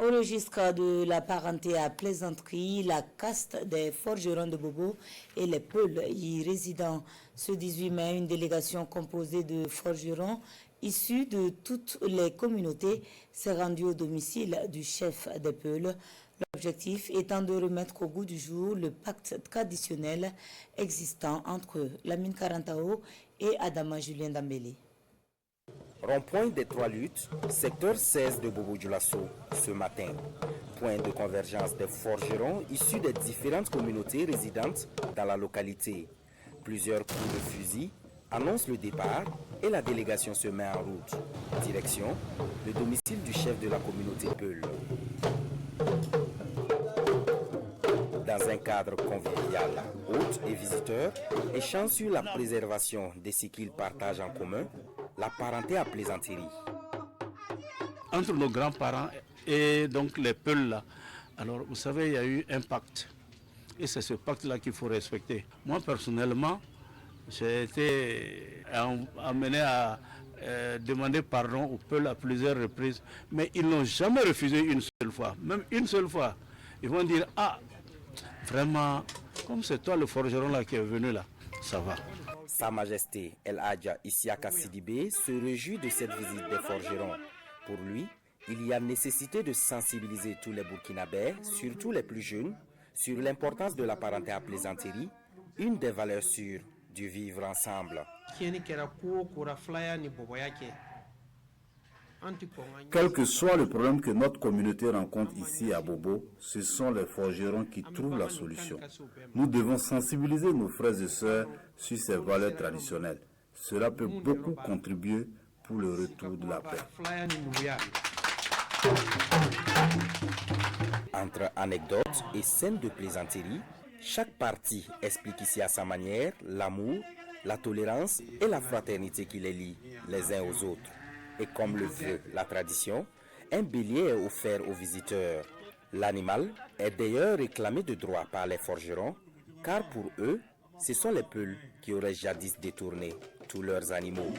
Au registre de la parenté à plaisanterie, la caste des forgerons de Bobo et les Peuls y résidant. Ce 18 mai, une délégation composée de forgerons issus de toutes les communautés s'est rendue au domicile du chef des Peuls. L'objectif étant de remettre au goût du jour le pacte traditionnel existant entre Lamine Karantao et Adama Julien Dambélé. Rond-point des Trois Luttes, secteur 16 de Bobo-Dioulasso, ce matin. Point de convergence des forgerons issus des différentes communautés résidentes dans la localité. Plusieurs coups de fusil annoncent le départ et la délégation se met en route. Direction, le domicile du chef de la communauté Peul. Dans un cadre convivial, hôtes et visiteurs échangent sur la préservation de ce qu'ils partagent en commun, la parenté à plaisanterie. Entre nos grands-parents et donc les Peuls là, alors vous savez, il y a eu un pacte. Et c'est ce pacte-là qu'il faut respecter. Moi personnellement, j'ai été amené à demander pardon aux Peuls à plusieurs reprises, mais ils n'ont jamais refusé une seule fois. Même une seule fois, ils vont dire « Ah, vraiment, comme c'est toi le forgeron là qui est venu là, ça va ». Sa Majesté El Hadja Isiaka Sidibé se réjouit de cette visite des forgerons. Pour lui, il y a nécessité de sensibiliser tous les Burkinabés, surtout les plus jeunes, sur l'importance de la parenté à plaisanterie, une des valeurs sûres du vivre ensemble. Quel que soit le problème que notre communauté rencontre ici à Bobo, ce sont les forgerons qui trouvent la solution. Nous devons sensibiliser nos frères et sœurs sur ces valeurs traditionnelles. Cela peut beaucoup contribuer pour le retour de la paix. Entre anecdotes et scènes de plaisanterie, chaque partie explique ici à sa manière l'amour, la tolérance et la fraternité qui les lie les uns aux autres. Et comme le veut la tradition, un bélier est offert aux visiteurs. L'animal est d'ailleurs réclamé de droit par les forgerons, car pour eux, ce sont les Peuls qui auraient jadis détourné tous leurs animaux.